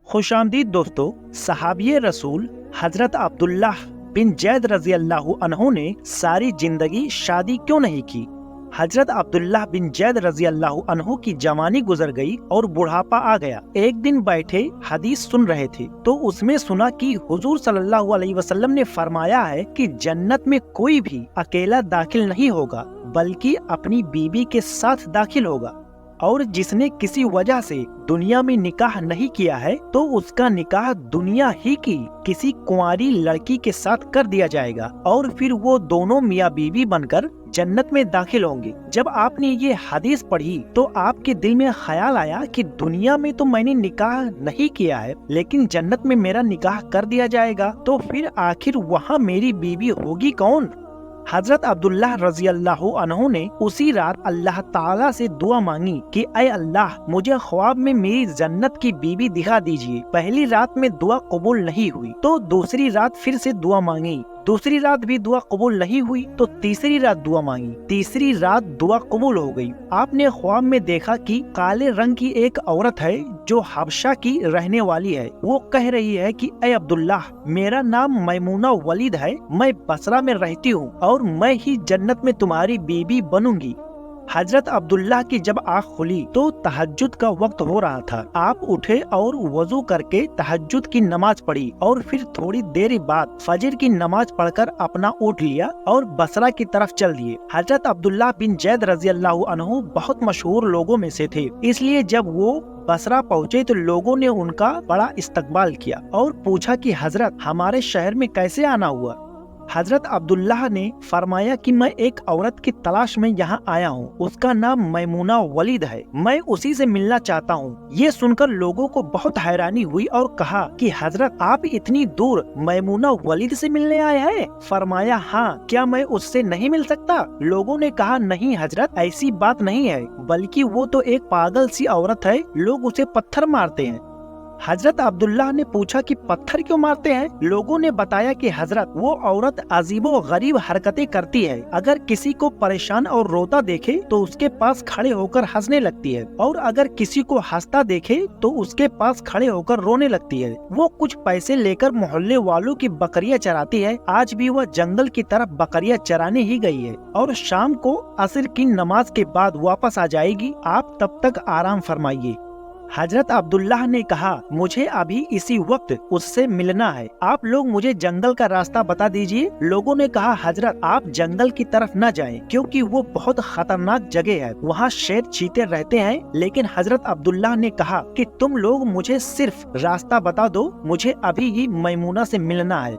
खुश आमदीद दोस्तों। सहाबी रसूल हजरत अब्दुल्लाह बिन जैद रजी अल्लाह अन्हु ने सारी जिंदगी शादी क्यों नहीं की। हजरत अब्दुल्लाह बिन जैद रजी अल्लाह अन्हु की जवानी गुजर गई और बुढ़ापा आ गया। एक दिन बैठे हदीस सुन रहे थे तो उसमें सुना कि हुजूर सल्लल्लाहु अलैहि वसल्लम ने फरमाया है कि जन्नत में कोई भी अकेला दाखिल नहीं होगा बल्कि अपनी बीवी के साथ दाखिल होगा, और जिसने किसी वजह से दुनिया में निकाह नहीं किया है तो उसका निकाह दुनिया ही की किसी कुंवारी लड़की के साथ कर दिया जाएगा और फिर वो दोनों मियाँ बीवी बनकर जन्नत में दाखिल होंगे। जब आपने ये हदीस पढ़ी तो आपके दिल में ख्याल आया कि दुनिया में तो मैंने निकाह नहीं किया है लेकिन जन्नत में मेरा निकाह कर दिया जाएगा, तो फिर आखिर वहाँ मेरी बीवी होगी कौन। हजरत अब्दुल्लाह रजी अल्लाह अन्हु ने उसी रात अल्लाह ताला से दुआ मांगी कि ऐ अल्लाह, मुझे ख्वाब में मेरी जन्नत की बीवी दिखा दीजिए। पहली रात में दुआ कबूल नहीं हुई तो दूसरी रात फिर से दुआ मांगी, दूसरी रात भी दुआ कबूल नहीं हुई तो तीसरी रात दुआ मांगी, तीसरी रात दुआ कबूल हो गई। आपने ख्वाब में देखा कि काले रंग की एक औरत है जो हबशा की रहने वाली है। वो कह रही है कि ऐ अब्दुल्लाह, मेरा नाम मैमूना वलीद है, मैं बसरा में रहती हूँ और मैं ही जन्नत में तुम्हारी बीबी बनूंगी। हजरत अब्दुल्लाह की जब आँख खुली तो तहज्जुद का वक्त हो रहा था। आप उठे और वजू करके तहज्जुद की नमाज पढ़ी और फिर थोड़ी देर बाद फजर की नमाज पढ़कर अपना उठ लिया और बसरा की तरफ चल दिए। हजरत अब्दुल्लाह बिन जैद रजी अल्लाह अन्हु बहुत मशहूर लोगों में से थे, इसलिए जब वो बसरा पहुँचे तो लोगों ने उनका बड़ा इस्तकबाल किया और पूछा कि हजरत, हमारे शहर में कैसे आना हुआ। हजरत अब्दुल्लाह ने फरमाया कि मैं एक औरत की तलाश में यहाँ आया हूँ, उसका नाम मैमूना वलीद है, मैं उसी से मिलना चाहता हूँ। ये सुनकर लोगों को बहुत हैरानी हुई और कहा कि हजरत, आप इतनी दूर मैमूना वलीद से मिलने आए हैं। फरमाया हाँ, क्या मैं उससे नहीं मिल सकता। लोगों ने कहा नहीं हजरत, ऐसी बात नहीं है, बल्कि वो तो एक पागल सी औरत है, लोग उसे पत्थर मारते हैं। हजरत अब्दुल्लाह ने पूछा कि पत्थर क्यों मारते हैं। लोगों ने बताया कि हजरत, वो औरत अजीबो गरीब हरकतें करती है, अगर किसी को परेशान और रोता देखे तो उसके पास खड़े होकर हंसने लगती है और अगर किसी को हंसता देखे तो उसके पास खड़े होकर रोने लगती है। वो कुछ पैसे लेकर मोहल्ले वालों की बकरियां चराती है। आज भी वह जंगल की तरफ बकरियां चराने ही गई है और शाम को असर की नमाज के बाद वापस आ जाएगी। आप तब तक आराम फरमाइए। हजरत अब्दुल्लाह ने कहा, मुझे अभी इसी वक्त उससे मिलना है, आप लोग मुझे जंगल का रास्ता बता दीजिए। लोगों ने कहा हजरत, आप जंगल की तरफ न जाएं, क्योंकि वो बहुत खतरनाक जगह है, वहाँ शेर चीते रहते हैं। लेकिन हजरत अब्दुल्लाह ने कहा कि तुम लोग मुझे सिर्फ रास्ता बता दो, मुझे अभी ही मैमूना से मिलना है।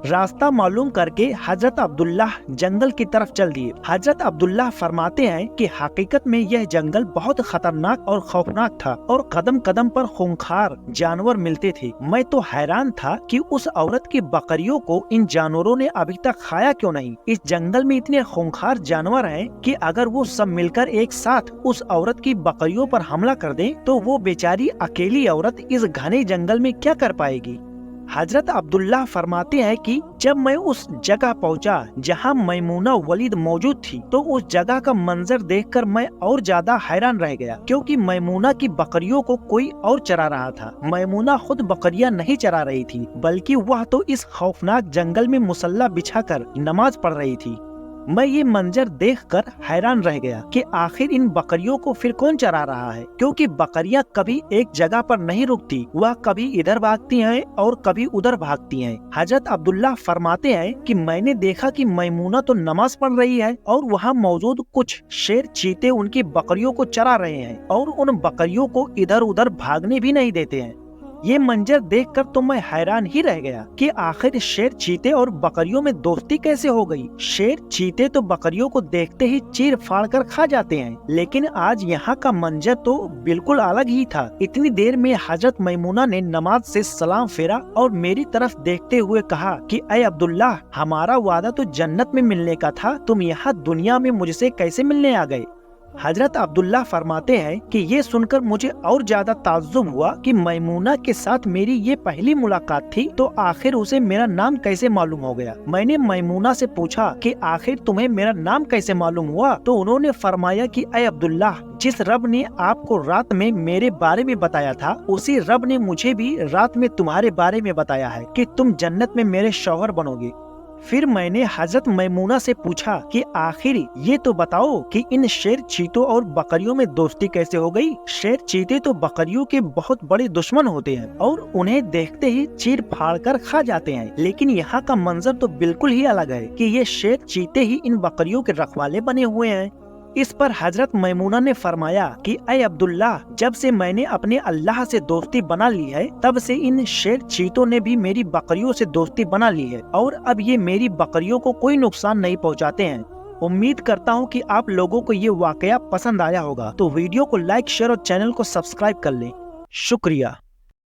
रास्ता मालूम करके हजरत अब्दुल्लाह जंगल की तरफ चल दिए। हजरत अब्दुल्लाह फरमाते हैं कि हकीकत में यह जंगल बहुत खतरनाक और खौफनाक था और कदम कदम पर खूंखार जानवर मिलते थे। मैं तो हैरान था कि उस औरत की बकरियों को इन जानवरों ने अभी तक खाया क्यों नहीं। इस जंगल में इतने खूंखार जानवर हैं कि अगर वो सब मिलकर एक साथ उस औरत की बकरियों पर हमला कर दें तो वो बेचारी अकेली औरत इस घने जंगल में क्या कर पाएगी। हजरत अब्दुल्लाह फरमाते हैं कि जब मैं उस जगह पहुंचा जहां मैमूना वलीद मौजूद थी तो उस जगह का मंजर देखकर मैं और ज्यादा हैरान रह गया, क्योंकि मैमूना की बकरियों को कोई और चरा रहा था। मैमूना खुद बकरियां नहीं चरा रही थी, बल्कि वह तो इस खौफनाक जंगल में मुसल्ला बिछाकर नमाज पढ़ रही थी। मैं ये मंजर देखकर हैरान रह गया कि आखिर इन बकरियों को फिर कौन चरा रहा है, क्योंकि बकरियां कभी एक जगह पर नहीं रुकती, वह कभी इधर भागती हैं और कभी उधर भागती हैं। हजरत अब्दुल्लाह फरमाते हैं कि मैंने देखा कि मैमूना तो नमाज पढ़ रही है और वहाँ मौजूद कुछ शेर चीते उनकी बकरियों को चरा रहे हैं और उन बकरियों को इधर उधर भागने भी नहीं देते हैं। ये मंजर देखकर तो मैं हैरान ही रह गया कि आखिर शेर चीते और बकरियों में दोस्ती कैसे हो गई। शेर चीते तो बकरियों को देखते ही चीर फाड़ कर खा जाते हैं, लेकिन आज यहाँ का मंजर तो बिल्कुल अलग ही था। इतनी देर में हजरत मैमूना ने नमाज से सलाम फेरा और मेरी तरफ देखते हुए कहा कि ऐ अब्दुल्लाह, हमारा वादा तो जन्नत में मिलने का था, तुम यहाँ दुनिया में मुझसे कैसे मिलने आ गए। हजरत अब्दुल्लाह फरमाते हैं कि ये सुनकर मुझे और ज्यादा ताज्जुब हुआ कि मैमूना के साथ मेरी ये पहली मुलाकात थी, तो आखिर उसे मेरा नाम कैसे मालूम हो गया। मैंने मैमूना से पूछा कि आखिर तुम्हें मेरा नाम कैसे मालूम हुआ, तो उन्होंने फरमाया कि ऐ अब्दुल्लाह, जिस रब ने आपको रात में मेरे बारे में बताया था, उसी रब ने मुझे भी रात में तुम्हारे बारे में बताया है कि तुम जन्नत में मेरे शौहर बनोगे। फिर मैंने हजरत मैमूना से पूछा कि आखिर ये तो बताओ कि इन शेर चीतों और बकरियों में दोस्ती कैसे हो गई। शेर चीते तो बकरियों के बहुत बड़े दुश्मन होते हैं और उन्हें देखते ही चीर फाड़ कर खा जाते हैं, लेकिन यहाँ का मंजर तो बिल्कुल ही अलग है कि ये शेर चीते ही इन बकरियों के रखवाले बने हुए हैं। इस पर हजरत मैमूना ने फरमाया कि ऐ अब्दुल्लाह, जब से मैंने अपने अल्लाह से दोस्ती बना ली है, तब से इन शेर चीतों ने भी मेरी बकरियों से दोस्ती बना ली है और अब ये मेरी बकरियों को कोई नुकसान नहीं पहुंचाते हैं। उम्मीद करता हूं कि आप लोगों को ये वाकया पसंद आया होगा, तो वीडियो को लाइक, शेयर और चैनल को सब्सक्राइब कर लें। शुक्रिया।